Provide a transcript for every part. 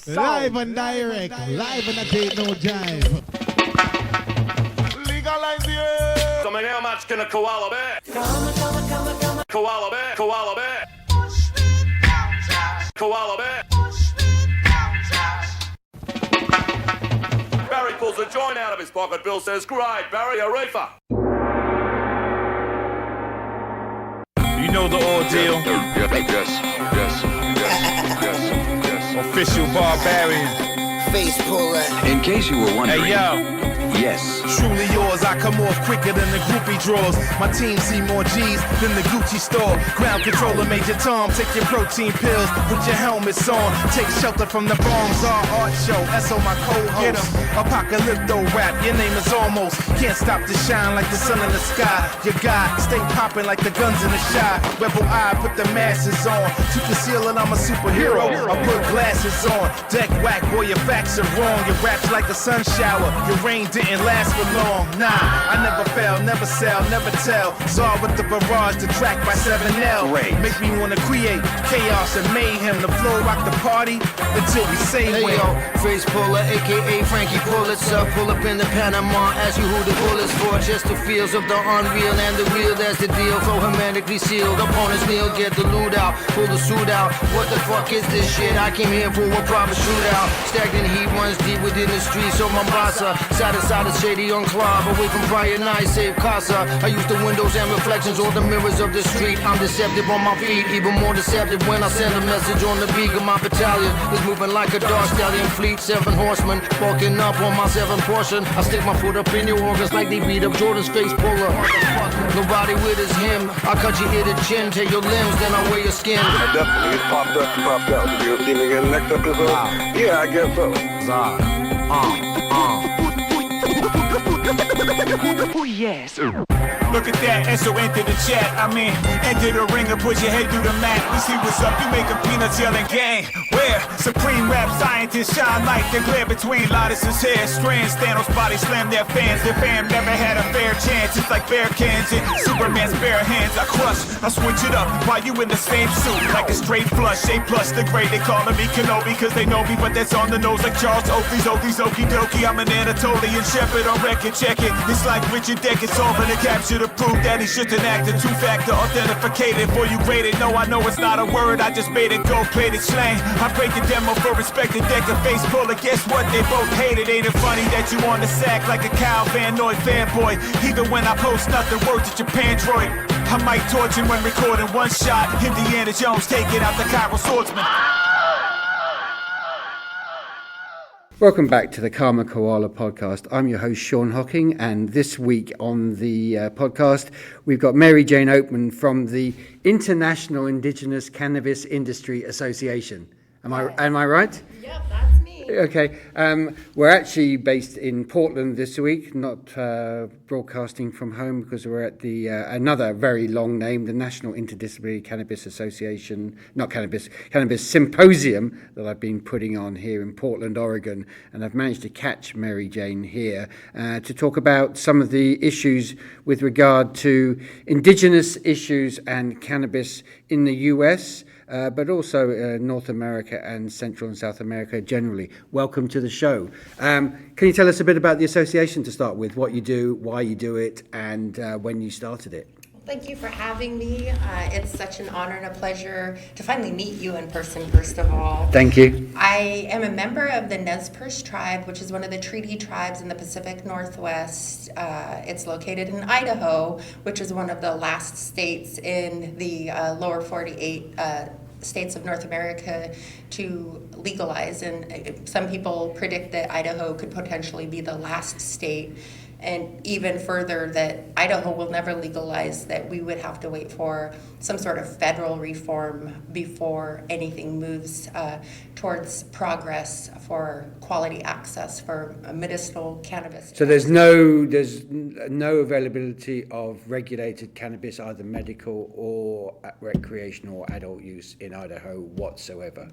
Live and direct, live and a date no jive. Legalize it. So how much can a koala bear? Koala bear, koala bear. Koala bear. Barry pulls a joint out of his pocket. Bill says, "Great, Barry, a reefer." You know the ordeal. Yes. Official barbarian. Face puller. In case you were wondering. Hey, yo. Yes. Truly yours, I come off quicker than the groupie draws. My team see more G's than the Gucci store. Ground controller, Major Tom, take your protein pills, put your helmets on. Take shelter from the bombs, our art show. S.O. my co-host. Apocalypto rap, your name is almost. Can't stop to shine like the sun in the sky. Your guy, stay popping like the guns in the shy. Rebel eye, put the masses on. To conceal it, I'm a superhero. I put glasses on. Deck whack, boy, your facts are wrong. Your rap's like a sun shower. Your rain didn't last for long. Nah, I never fail, never sell, never tell. Saw with the barrage, the track by 7L. Great. Make me wanna create chaos and mayhem. The flow rock the party until we say Hey when. yo, face puller, aka Frankie Pulitzer. Pull up in the Panama, ask you who the bullets for. Just the feels of the unreal and the real, that's the deal. So hermetically sealed, opponents kneel, get the loot out, pull the suit out. What the fuck is this shit? I came here for a proper shootout. Stagnant heat runs deep within the streets of Mombasa. Side to side of shady on club, away from prior nights, save casa. I use the windows and reflections or the mirrors of the street. I'm deceptive on my feet, even more deceptive when I send a message on the beat of my battalion. Is moving like a dark stallion fleet, 7 horsemen, walking up on my 7th portion. I stick my foot up in your organs like they beat up Jordan's face puller. Nobody with his him. I cut your ear to chin, tear your limbs, then I wear your skin. Definitely, it's popped out. You'll see me again next episode? Yeah, I guess so. Oh, yes. Look at that, and so enter the chat. I mean, enter the ring and push your head through the mat. We see what's up, you making peanuts yelling gang. Where? Supreme rap scientists shine like the glare between Lotus's hair strands. Thanos body slam their fans. Their fam never had a fair chance. It's like bear cans in Superman's bare hands. I crush, I switch it up while you in the same suit. Like a straight flush, A plus the grade. They calling me Kenobi cause they know me, but that's on the nose like Charles Oakley's okie dokie. I'm an Anatolian shepherd on record, check it. It's like Richard Deckard's over to capture to prove that he shouldn't act. A 2-factor authenticated for you rated. No, I know it's not a word, I just made it gold-plated slang. I break the demo for respected deck of face puller. Guess what? They both hate it. Ain't it funny that you on the sack like a Kyle Van Noy fanboy? Even when I post nothing, words at Japan droid. I might torch him when recording one shot. Indiana Jones taking out the Cairo swordsman. Welcome back to the Karma Koala podcast. I'm your host, Sean Hocking, and this week on the podcast, we've got Mary Jane Oatman from the International Indigenous Cannabis Industry Association. Am I right? Yep, that's me. Okay. We're actually based in Portland this week, not broadcasting from home because we're at the another very long name, the National Interdisciplinary Cannabis Association, Cannabis Symposium that I've been putting on here in Portland, Oregon. And I've managed to catch Mary Jane here to talk about some of the issues with regard to indigenous issues and cannabis in the US. But also North America and Central and South America generally. Welcome to the show. Can you tell us a bit about the association to start with, what you do, why you do it, and when you started it? Thank you for having me. It's such an honor and a pleasure to finally meet you in person, first of all. Thank you. I am a member of the Nez Perce Tribe, which is one of the treaty tribes in the Pacific Northwest. It's located in Idaho, which is one of the last states in the lower 48 states of North America to legalize. And some people predict that Idaho could potentially be the last state. And even further, that Idaho will never legalize, that we would have to wait for some sort of federal reform before anything moves towards progress for quality access for medicinal cannabis. So there's no availability of regulated cannabis, either medical or recreational or adult use in Idaho whatsoever?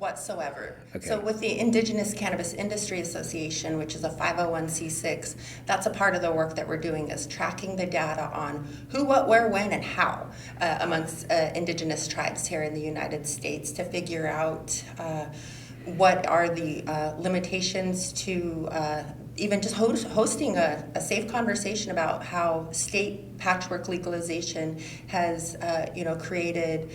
Okay. So with the Indigenous Cannabis Industry Association, which is a 501c6, that's a part of the work that we're doing, is tracking the data on who, what, where, when, and how amongst indigenous tribes here in the United States to figure out what are the limitations to even just hosting a safe conversation about how state patchwork legalization has, created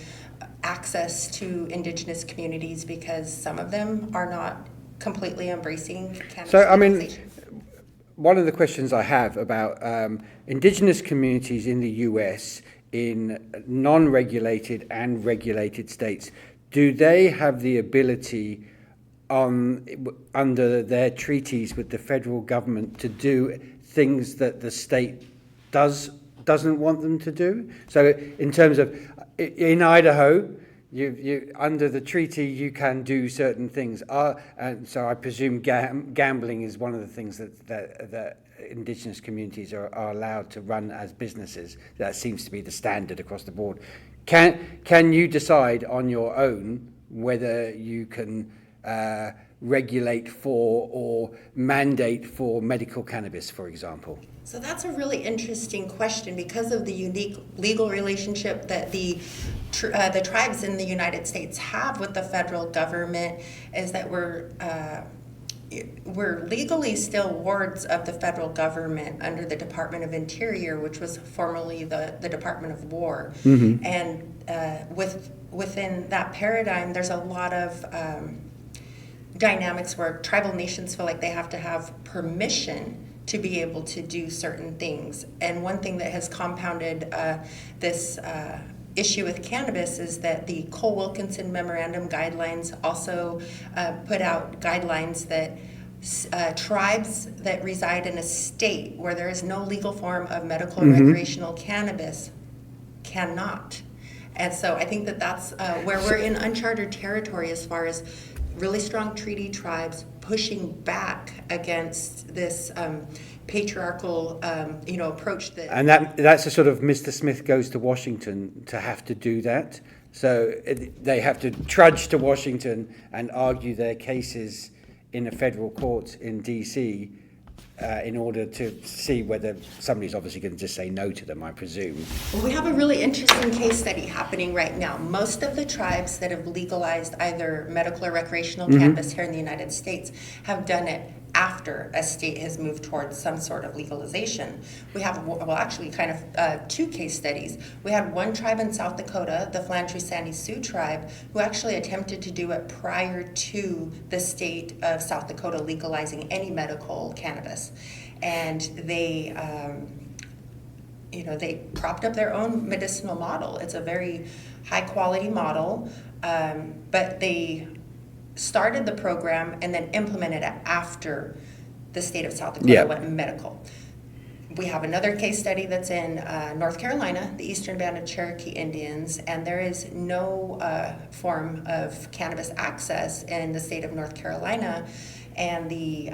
access to Indigenous communities, because some of them are not completely embracing cannabis legalization. One of the questions I have about Indigenous communities in the US in non-regulated and regulated states, do they have the ability under their treaties with the federal government to do things that the state doesn't want them to do? So in terms of, in Idaho, you under the treaty you can do certain things. And so I presume gambling is one of the things that Indigenous communities are allowed to run as businesses. That seems to be the standard across the board. Can you decide on your own whether you can regulate for or mandate for medical cannabis, for example? So that's a really interesting question, because of the unique legal relationship that the tribes in the United States have with the federal government, is that we're legally still wards of the federal government under the Department of Interior, which was formerly the Department of War. Mm-hmm. And within that paradigm, there's a lot of dynamics where tribal nations feel like they have to have permission to be able to do certain things. And one thing that has compounded this issue with cannabis is that the Cole-Wilkinson Memorandum Guidelines also put out guidelines that tribes that reside in a state where there is no legal form of medical or recreational cannabis cannot. And so I think that that's where we're in uncharted territory as far as really strong treaty tribes pushing back against this patriarchal, approach that. And that's a sort of Mr. Smith goes to Washington to have to do that. So they have to trudge to Washington and argue their cases in a federal court in D.C. In order to see whether somebody's obviously going to just say no to them, I presume. Well, we have a really interesting case study happening right now. Most of the tribes that have legalized either medical or recreational cannabis here in the United States have done it after a state has moved towards some sort of legalization. We have, two case studies. We had one tribe in South Dakota, the Flandreau-Sandy Sioux tribe, who actually attempted to do it prior to the state of South Dakota legalizing any medical cannabis. And they, they propped up their own medicinal model. It's a very high quality model, but they started the program and then implemented it after the state of South Dakota went medical. We have another case study that's in North Carolina, the Eastern Band of Cherokee Indians, and there is no form of cannabis access in the state of North Carolina, and the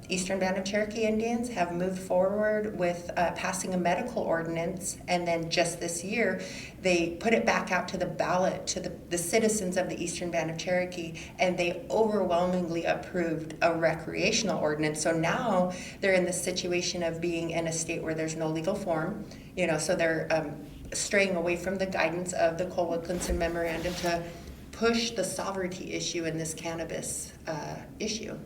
Eastern Band of Cherokee Indians have moved forward with passing a medical ordinance, and then just this year they put it back out to the ballot to the citizens of the Eastern Band of Cherokee, and they overwhelmingly approved a recreational ordinance. So now they're in the situation of being in a state where there's no legal form, so they're straying away from the guidance of the Cole-Wilkinson Memorandum to push the sovereignty issue in this cannabis issue.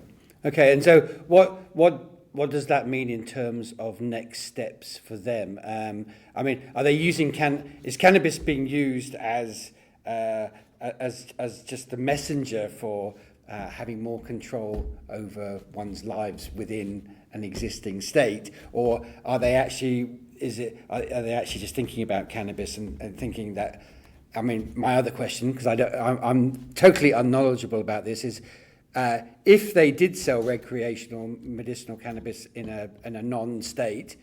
Okay, and so what does that mean in terms of next steps for them? Are they using is cannabis being used as just the messenger for having more control over one's lives within an existing state, or are they actually just thinking about cannabis and thinking that? My other question, because I'm totally unknowledgeable about this, is if they did sell recreational medicinal cannabis in a non-state,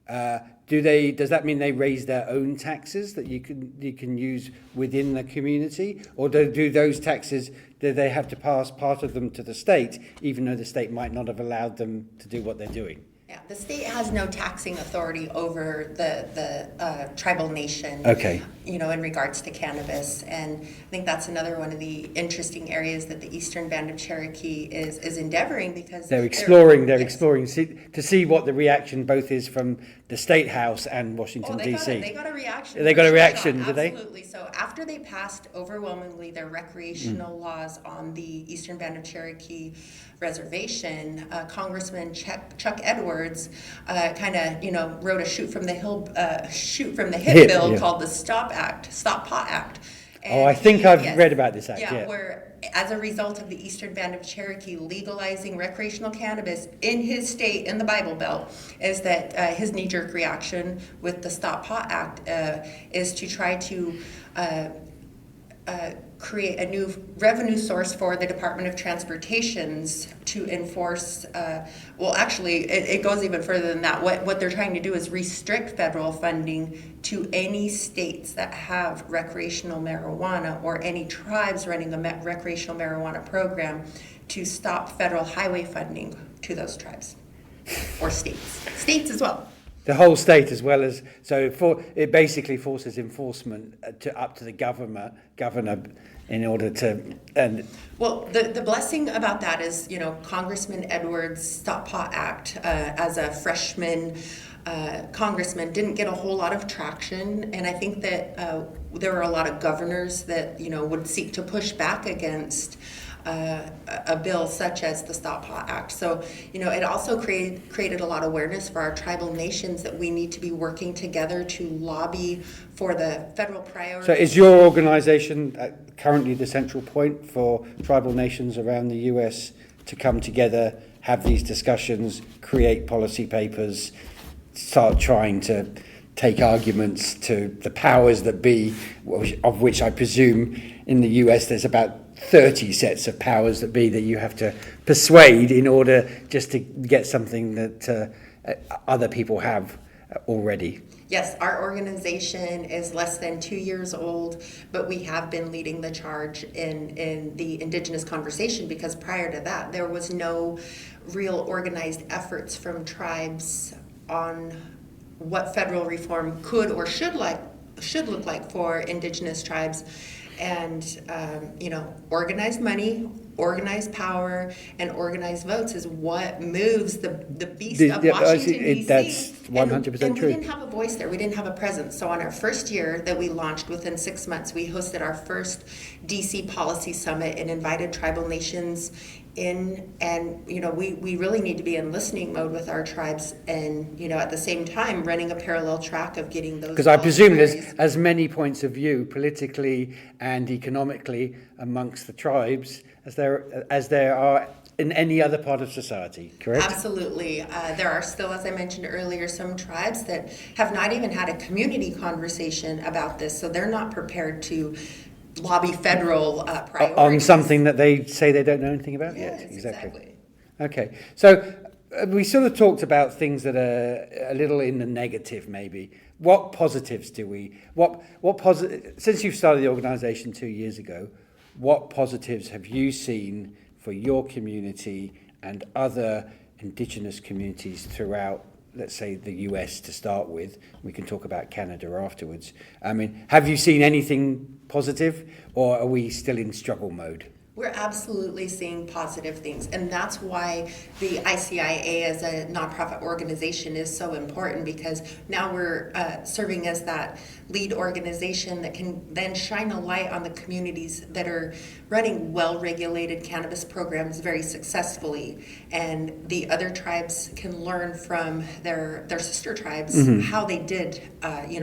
does that mean they raise their own taxes that you can use within the community, or do those taxes, do they have to pass part of them to the state, even though the state might not have allowed them to do what they're doing? Yeah, the state has no taxing authority over the tribal nation. Okay. In regards to cannabis, and I think that's another one of the interesting areas that the Eastern Band of Cherokee is endeavoring, because they're exploring to see what the reaction both is from the State House and Washington, D.C. They got a reaction. They got a for reaction, sure. did they? Absolutely. So after they passed overwhelmingly their recreational laws on the Eastern Band of Cherokee Reservation, Congressman Chuck Edwards kind of wrote a shoot from the hip bill called the Stop Pot Act. And I think I've read about this act. Yeah, where as a result of the Eastern Band of Cherokee legalizing recreational cannabis in his state, in the Bible Belt, is that his knee-jerk reaction with the Stop Pot Act is to try to create a new revenue source for the Department of Transportation's to enforce, it goes even further than that. What they're trying to do is restrict federal funding to any states that have recreational marijuana or any tribes running a recreational marijuana program, to stop federal highway funding to those tribes or states as well. The whole state, as well as it basically forces enforcement up to the governor in order to. And well, the blessing about that is, Congressman Edwards' Stop Pot Act as a freshman congressman didn't get a whole lot of traction, and I think that there were a lot of governors that would seek to push back against a bill such as the Stop Pot Act. So, it also created a lot of awareness for our tribal nations that we need to be working together to lobby for the federal priorities. So is your organization currently the central point for tribal nations around the US to come together, have these discussions, create policy papers, start trying to take arguments to the powers that be, of which I presume in the US there's about 30 sets of powers that be that you have to persuade in order just to get something that other people have already? Yes, our organization is less than 2 years old, but we have been leading the charge in the Indigenous conversation, because prior to that, there was no real organized efforts from tribes on what federal reform could or should look like for Indigenous tribes. And, organized money, organized power, and organized votes is what moves the beast of Washington, D.C. That's 100% and true. we didn't have a voice there. We didn't have a presence. So on our first year that we launched, within 6 months, we hosted our first D.C. Policy Summit and invited tribal nations in. And, we really need to be in listening mode with our tribes, and, at the same time, running a parallel track of getting those. Because I presume there's as many points of view politically and economically amongst the tribes as there are in any other part of society, correct? Absolutely. There are still, as I mentioned earlier, some tribes that have not even had a community conversation about this, so they're not prepared to lobby federal priorities. On something that they say they don't know anything about yes, yet. Exactly. Okay, so we sort of talked about things that are a little in the negative, maybe. What positives do we? Since you've started the organisation 2 years ago, what positives have you seen for your community and other Indigenous communities throughout, let's say, the US to start with? We can talk about Canada afterwards. I mean, have you seen anything positive, or are we still in struggle mode? We're absolutely seeing positive things, and that's why the ICIA as a nonprofit organization is so important, because now we're serving as that lead organization that can then shine a light on the communities that are running well-regulated cannabis programs very successfully, and the other tribes can learn from their sister tribes how they did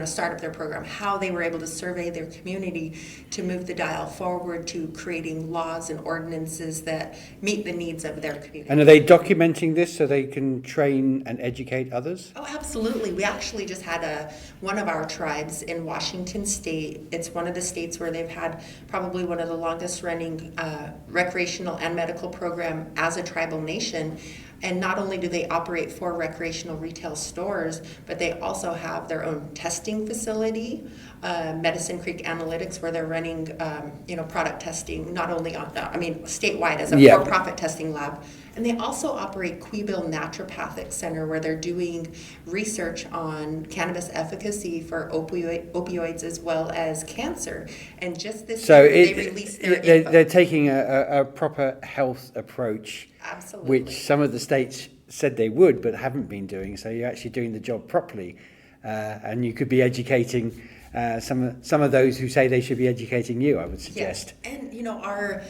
start up their program, how they were able to survey their community to move the dial forward to creating laws and ordinances that meet the needs of their community. And are they documenting this so they can train and educate others? Oh, absolutely. We actually just had one of our tribes in Washington State. It's one of the states where they've had probably one of the longest running recreational and medical program as a tribal nation. And not only do they operate 4 recreational retail stores, but they also have their own testing facility, Medicine Creek Analytics, where they're running, product testing, not only statewide as a for-profit testing lab. And they also operate Queeville Naturopathic Center, where they're doing research on cannabis efficacy for opioids as well as cancer. And just this year, they released their info. They're taking a proper health approach Absolutely. which some of the states said they would but haven't been doing. So you're actually doing the job properly, and you could be educating some of those who say they should be educating you, I would suggest. Yes, and our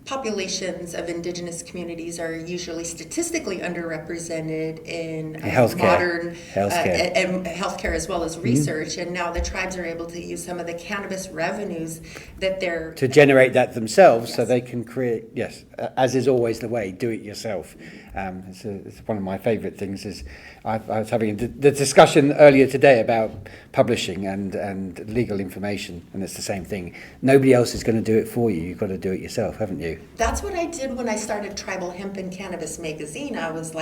populations of Indigenous communities are usually statistically underrepresented in Healthcare. modern Healthcare. and healthcare as well as research. And now the tribes are able to use some of the cannabis revenues that they're To generate that themselves, so Yes. they can create, as is always the way, do it yourself. It's one of my favourite things. Is I was having the discussion earlier today about publishing and legal information, and it's the same thing. Nobody else is going to do it for you. You've got to do it yourself, haven't you? That's what I did when I started Tribal Hemp and Cannabis magazine. I was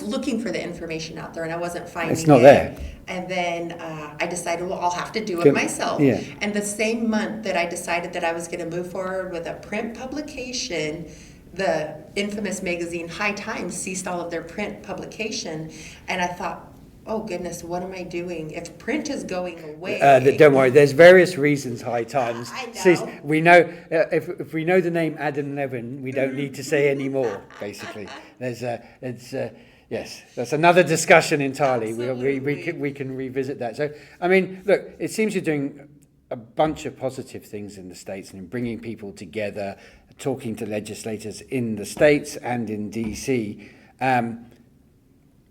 looking for the information out there and I wasn't finding it. It's not there. And then I decided, well, I'll have to do it Good. myself. Yeah. And the same month that I decided that I was going to move forward with a print publication, the infamous magazine High Times ceased all of their print publication. And I thought, oh goodness, what am I doing? If print is going away. Don't worry, there's various reasons High Times. I know. Cease. We know, if we know the name Adam Levin, we don't need to say any more, basically. Yes, that's another discussion entirely. We can revisit that. So, I mean, look, it seems you're doing a bunch of positive things in the States and in bringing people together, talking to legislators in the States and in DC.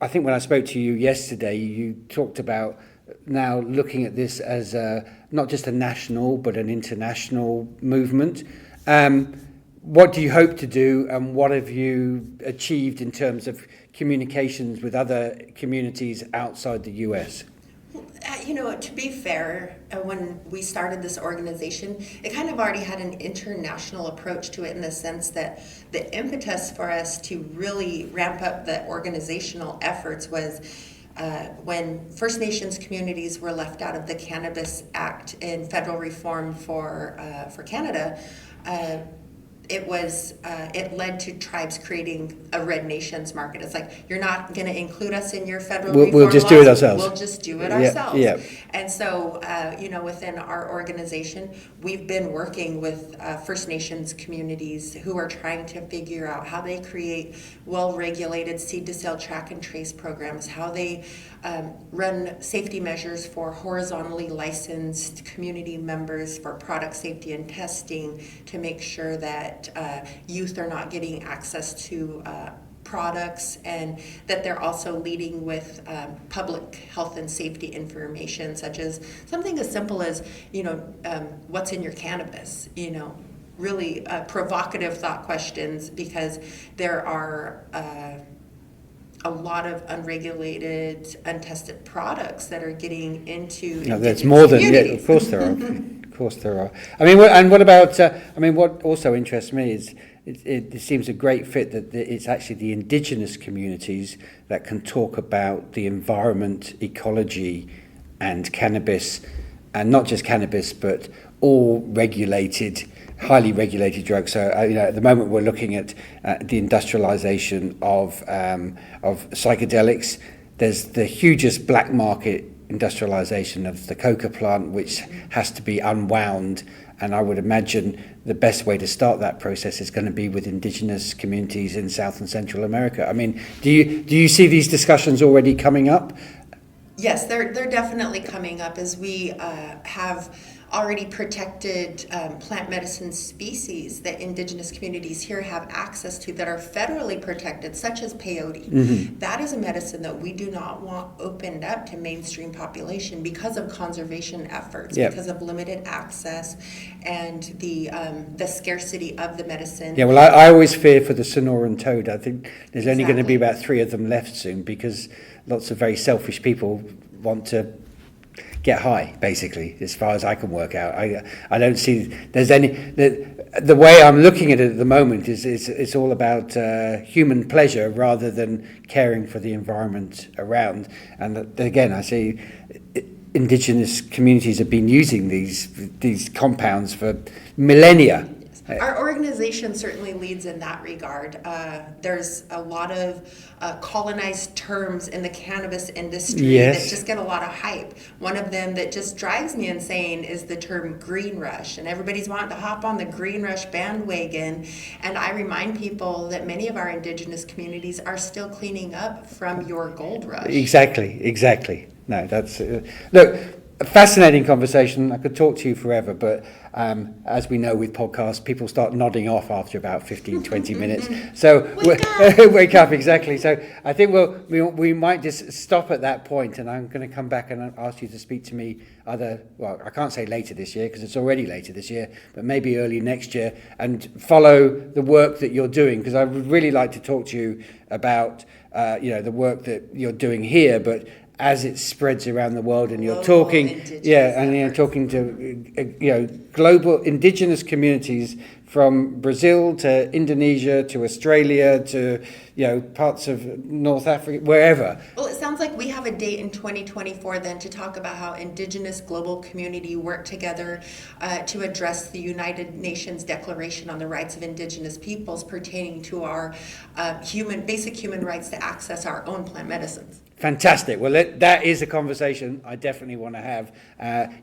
I think when I spoke to you yesterday, you talked about now looking at this as not just a national but an international movement. What do you hope to do, and what have you achieved in terms of communications with other communities outside the US? To be fair, when we started this organization, it kind of already had an international approach to it, in the sense that the impetus for us to really ramp up the organizational efforts was when First Nations communities were left out of the Cannabis Act in federal reform for Canada. It led to tribes creating a Red Nations market. It's like, you're not going to include us in your federal reform We'll just laws. do it ourselves. We'll just do it ourselves. Yeah. And so, within our organization, we've been working with First Nations communities who are trying to figure out how they create well-regulated seed-to-sale track and trace programs, how they run safety measures for horizontally licensed community members for product safety and testing, to make sure that youth are not getting access to products, and that they're also leading with public health and safety information, such as something as simple as, what's in your cannabis, really provocative thought questions, because there are a lot of unregulated, untested products that are getting into. No, that's more than, of course there are. Of course there are. I mean, what about, what also interests me is it seems a great fit that it's actually the Indigenous communities that can talk about the environment, ecology, and cannabis, and not just cannabis, but all regulated, highly regulated drugs. So, at the moment we're looking at the industrialization of psychedelics. There's the hugest black market industrialization of the coca plant, which has to be unwound. And I would imagine the best way to start that process is going to be with Indigenous communities in South and Central America. I mean, do you see these discussions already coming up? Yes, they're definitely coming up, as we have already protected plant medicine species that Indigenous communities here have access to that are federally protected, such as peyote. Mm-hmm. That is a medicine that we do not want opened up to mainstream population because of conservation efforts, because of limited access and the scarcity of the medicine. Yeah, well, I always fear for the Sonoran toad. I think there's only going to be about 3 of them left soon, because lots of very selfish people want to get high, basically, as far as I can work out. I don't see there's any. The way I'm looking at it at the moment is it's all about human pleasure rather than caring for the environment around. And again, I see Indigenous communities have been using these compounds for millennia. Our organization certainly leads in that regard. There's a lot of colonized terms in the cannabis industry Yes. that just get a lot of hype. One of them that just drives me insane is the term green rush, and everybody's wanting to hop on the green rush bandwagon. And I remind people that many of our indigenous communities are still cleaning up from your gold rush. Exactly. No, that's look, a fascinating conversation. I could talk to you forever, but as we know with podcasts, people start nodding off after about 15, 20 minutes. So wake up, exactly. So I think we might just stop at that point, and I'm going to come back and ask you to speak to me either, well, I can't say later this year because it's already later this year, but maybe early next year, and follow the work that you're doing, because I would really like to talk to you about the work that you're doing here, but as it spreads around the world, and you're talking, talking to global indigenous communities from Brazil to Indonesia to Australia to parts of North Africa, wherever. Well, it sounds like we have a date in 2024 then to talk about how indigenous global community work together to address the United Nations Declaration on the Rights of Indigenous Peoples pertaining to our basic human rights to access our own plant medicines. Fantastic. Well, that is a conversation I definitely want to have.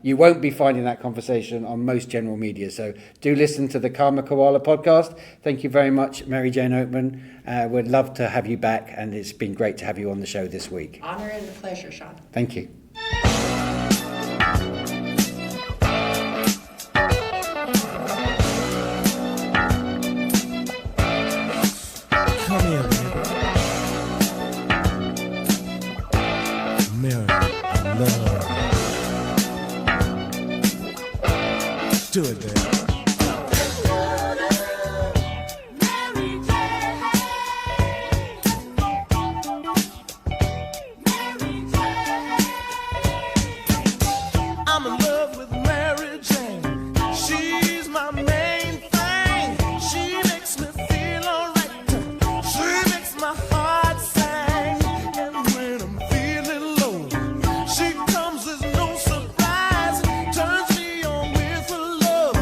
You won't be finding that conversation on most general media, so do listen to the Koala podcast. Thank you very much, Mary Jane Oatman. We'd love to have you back, and it's been great to have you on the show this week. Honor and a pleasure, Sean. Thank you. Come here, baby. Mary, I love. Do it, baby. I'm in love with Mary Jane. She's my main thing. She makes me feel alright. She makes my heart sing. And when I'm feeling low, she comes as no surprise. Turns me on with her love.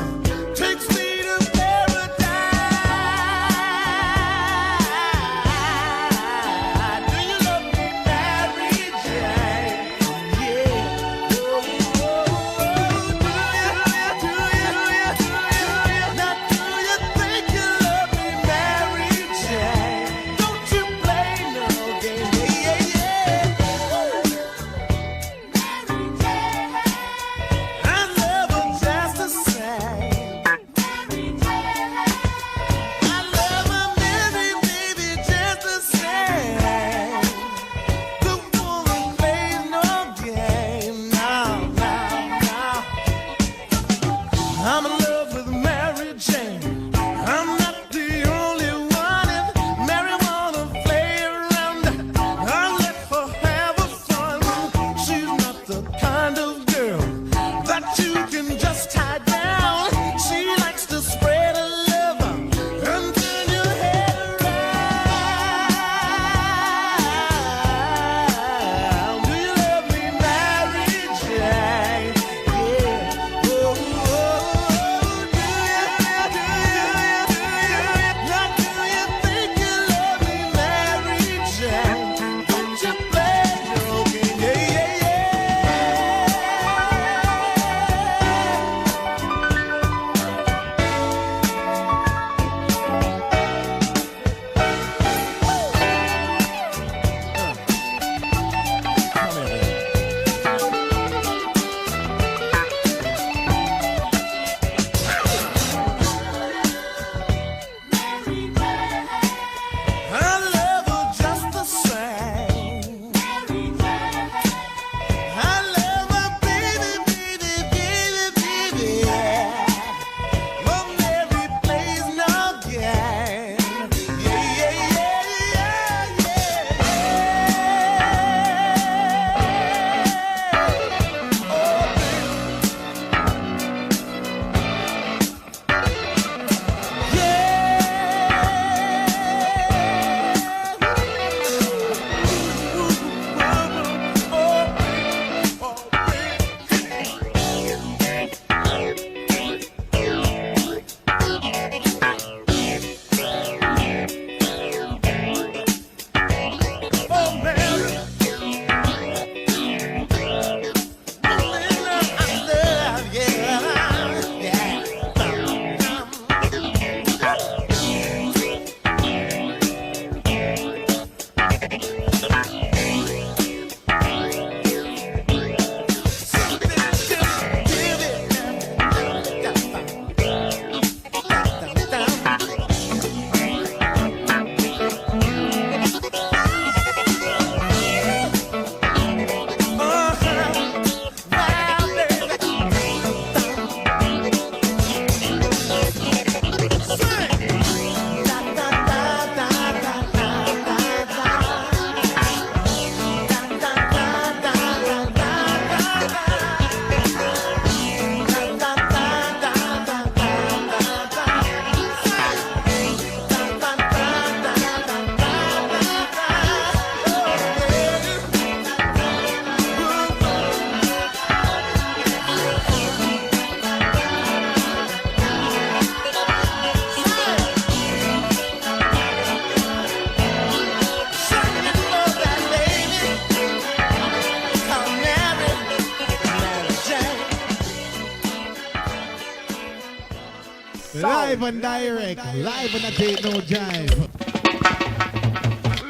Live and direct, live and I take no jive.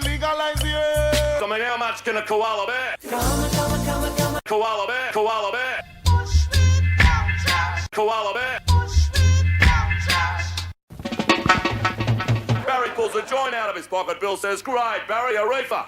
Legalize it. I mean, how much can a koala bear? Koala bear, koala bear. Koala bear. Barry pulls a joint out of his pocket. Bill says, great, Barry, a reefer.